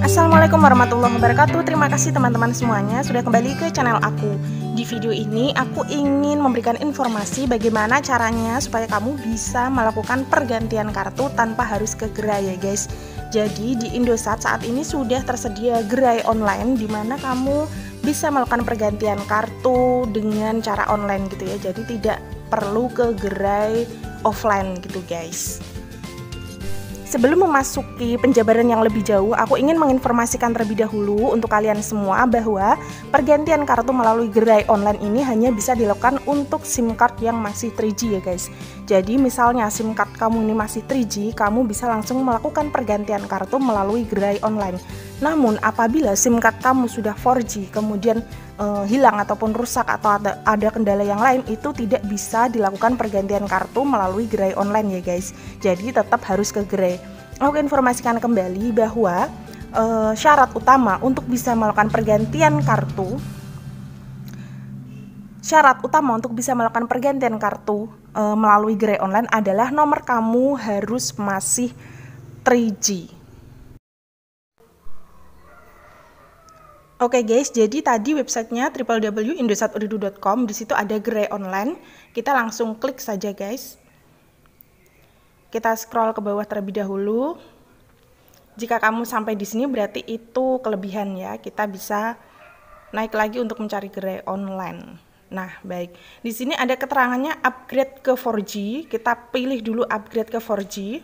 Assalamualaikum warahmatullahi wabarakatuh. Terima kasih teman-teman semuanya sudah kembali ke channel aku. Di video ini aku ingin memberikan informasi bagaimana caranya supaya kamu bisa melakukan pergantian kartu tanpa harus ke gerai ya guys. Jadi di Indosat saat ini sudah tersedia gerai online di mana kamu bisa melakukan pergantian kartu dengan cara online gitu ya. Jadi tidak perlu ke gerai offline gitu guys. Sebelum memasuki penjabaran yang lebih jauh, aku ingin menginformasikan terlebih dahulu untuk kalian semua bahwa pergantian kartu melalui gerai online ini hanya bisa dilakukan untuk SIM card yang masih 3G ya guys. Jadi misalnya SIM card kamu ini masih 3G, kamu bisa langsung melakukan pergantian kartu melalui gerai online. Namun apabila SIM card kamu sudah 4G kemudian hilang ataupun rusak atau ada kendala yang lain, itu tidak bisa dilakukan pergantian kartu melalui gerai online ya guys. Jadi tetap harus ke gerai. Aku informasikan kembali bahwa syarat utama untuk bisa melakukan pergantian kartu melalui gerai online adalah nomor kamu harus masih 3G. Oke guys, jadi tadi websitenya www.indosaturidu.com, di situ ada gerai online. Kita langsung klik saja guys. Kita scroll ke bawah terlebih dahulu. Jika kamu sampai di sini berarti itu kelebihan ya. Kita bisa naik lagi untuk mencari gerai online. Nah, baik. Di sini ada keterangannya upgrade ke 4G. Kita pilih dulu upgrade ke 4G.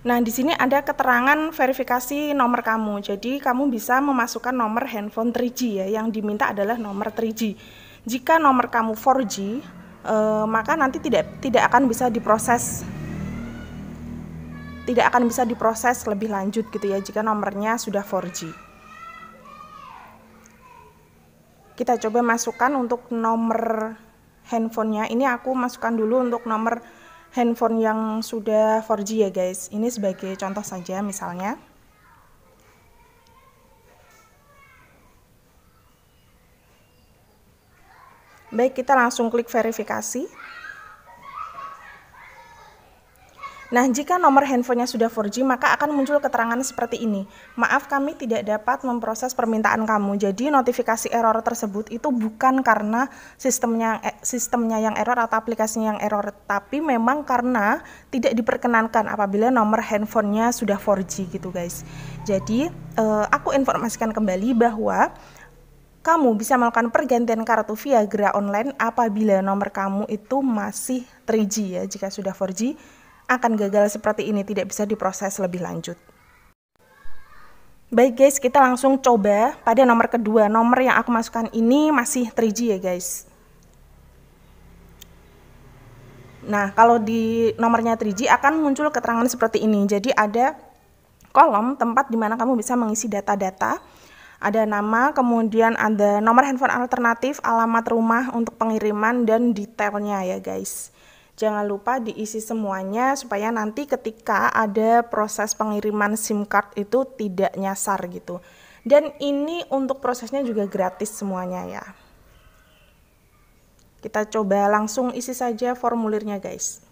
Nah, di sini ada keterangan verifikasi nomor kamu. Jadi, kamu bisa memasukkan nomor handphone 3G ya. Yang diminta adalah nomor 3G. Jika nomor kamu 4G, maka nanti tidak akan bisa diproses. Tidak akan bisa diproses lebih lanjut gitu ya jika nomornya sudah 4G. Kita coba masukkan untuk nomor handphonenya. Ini aku masukkan dulu untuk nomor handphone yang sudah 4G ya guys. Ini sebagai contoh saja misalnya. Baik, kita langsung klik verifikasi. Nah, jika nomor handphonenya sudah 4G, maka akan muncul keterangan seperti ini. Maaf, kami tidak dapat memproses permintaan kamu. Jadi, notifikasi error tersebut itu bukan karena sistemnya yang error atau aplikasinya yang error, tapi memang karena tidak diperkenankan apabila nomor handphonenya sudah 4G gitu guys. Jadi, aku informasikan kembali bahwa kamu bisa melakukan pergantian kartu via gerai online apabila nomor kamu itu masih 3G ya. Jika sudah 4G, akan gagal seperti ini, tidak bisa diproses lebih lanjut. Baik guys, kita langsung coba pada nomor kedua. Nomor yang aku masukkan ini masih 3G ya guys. Nah, kalau di nomornya 3G akan muncul keterangan seperti ini. Jadi ada kolom tempat di mana kamu bisa mengisi data-data. Ada nama, kemudian ada nomor handphone alternatif, alamat rumah untuk pengiriman, dan detailnya ya guys. Jangan lupa diisi semuanya supaya nanti ketika ada proses pengiriman SIM card itu tidak nyasar gitu. Dan ini untuk prosesnya juga gratis semuanya ya. Kita coba langsung isi saja formulirnya guys.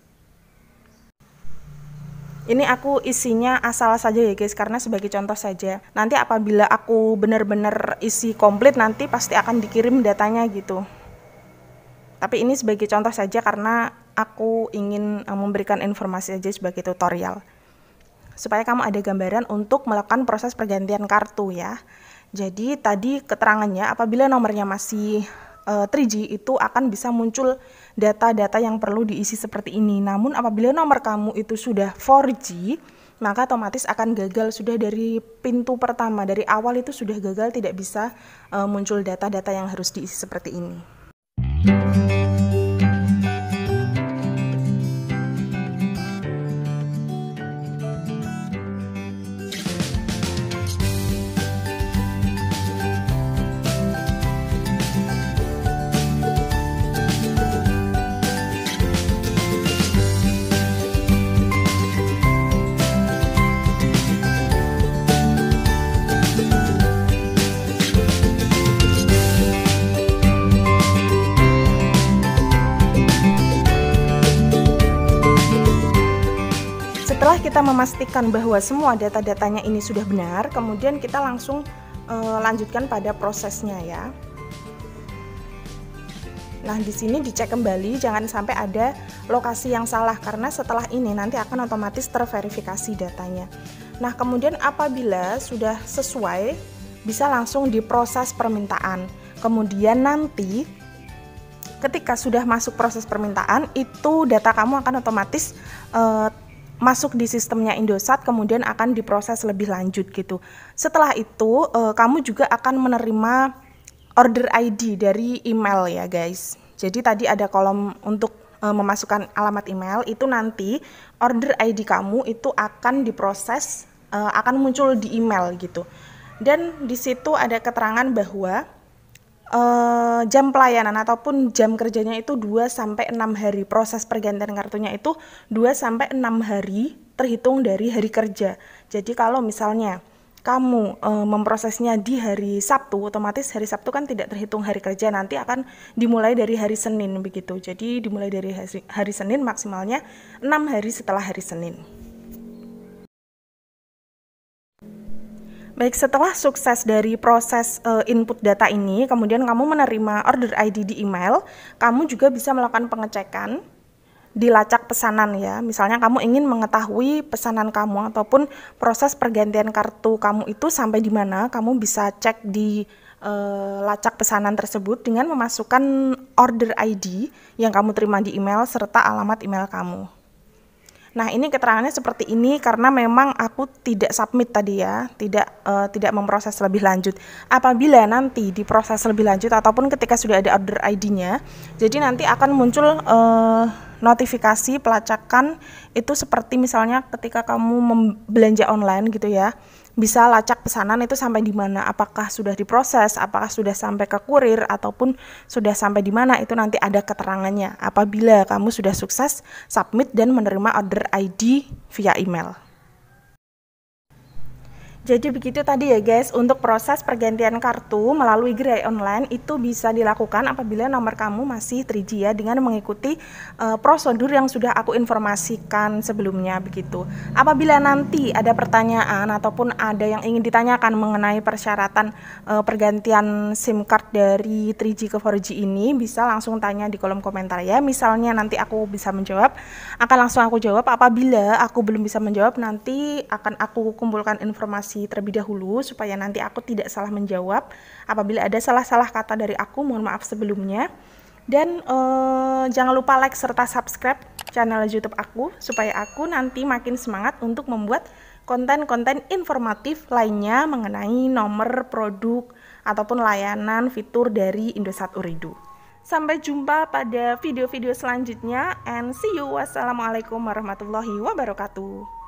Ini aku isinya asal saja ya guys, karena sebagai contoh saja. Nanti apabila aku benar-benar isi komplit nanti pasti akan dikirim datanya gitu. Tapi ini sebagai contoh saja karena aku ingin memberikan informasi aja sebagai tutorial. Supaya kamu ada gambaran untuk melakukan proses pergantian kartu ya. Jadi tadi keterangannya apabila nomornya masih 3G itu akan bisa muncul data-data yang perlu diisi seperti ini. Namun apabila nomor kamu itu sudah 4G, maka otomatis akan gagal sudah dari pintu pertama, dari awal itu sudah gagal, tidak bisa muncul data-data yang harus diisi seperti ini. Setelah kita memastikan bahwa semua data-datanya ini sudah benar, kemudian kita langsung lanjutkan pada prosesnya ya. Nah, di sini dicek kembali, jangan sampai ada lokasi yang salah, karena setelah ini nanti akan otomatis terverifikasi datanya. Nah, kemudian apabila sudah sesuai, bisa langsung diproses permintaan. Kemudian nanti ketika sudah masuk proses permintaan, itu data kamu akan otomatis masuk di sistemnya Indosat, kemudian akan diproses lebih lanjut gitu. Setelah itu kamu juga akan menerima order ID dari email ya guys. Jadi tadi ada kolom untuk memasukkan alamat email, itu nanti order ID kamu itu akan diproses, akan muncul di email gitu. Dan di situ ada keterangan bahwa jam pelayanan ataupun jam kerjanya itu 2-6 hari. Proses pergantian kartunya itu 2-6 hari terhitung dari hari kerja. Jadi kalau misalnya kamu memprosesnya di hari Sabtu, otomatis hari Sabtu kan tidak terhitung hari kerja, nanti akan dimulai dari hari Senin begitu. Jadi dimulai dari hari Senin, maksimalnya 6 hari setelah hari Senin. Baik, setelah sukses dari proses input data ini, kemudian kamu menerima order ID di email, kamu juga bisa melakukan pengecekan di lacak pesanan ya. Misalnya kamu ingin mengetahui pesanan kamu ataupun proses pergantian kartu kamu itu sampai di mana, kamu bisa cek di lacak pesanan tersebut dengan memasukkan order ID yang kamu terima di email serta alamat email kamu. Nah, ini keterangannya seperti ini karena memang aku tidak submit tadi ya, tidak memproses lebih lanjut. Apabila nanti diproses lebih lanjut ataupun ketika sudah ada order ID-nya, jadi nanti akan muncul notifikasi pelacakan itu seperti misalnya ketika kamu belanja online gitu ya, bisa lacak pesanan itu sampai di mana, apakah sudah diproses, apakah sudah sampai ke kurir ataupun sudah sampai di mana, itu nanti ada keterangannya apabila kamu sudah sukses submit dan menerima order ID via email. Jadi begitu tadi ya guys, untuk proses pergantian kartu melalui Gerai Online itu bisa dilakukan apabila nomor kamu masih 3G ya, dengan mengikuti prosedur yang sudah aku informasikan sebelumnya begitu. Apabila nanti ada pertanyaan ataupun ada yang ingin ditanyakan mengenai persyaratan pergantian SIM card dari 3G ke 4G ini, bisa langsung tanya di kolom komentar ya. Misalnya nanti aku bisa menjawab, akan langsung aku jawab. Apabila aku belum bisa menjawab, nanti akan aku kumpulkan informasi terlebih dahulu supaya nanti aku tidak salah menjawab. Apabila ada salah-salah kata dari aku, mohon maaf sebelumnya. Dan jangan lupa like serta subscribe channel YouTube aku supaya aku nanti makin semangat untuk membuat konten-konten informatif lainnya mengenai nomor produk ataupun layanan fitur dari Indosat Ooredoo. Sampai jumpa pada video-video selanjutnya and see you. Wassalamualaikum warahmatullahi wabarakatuh.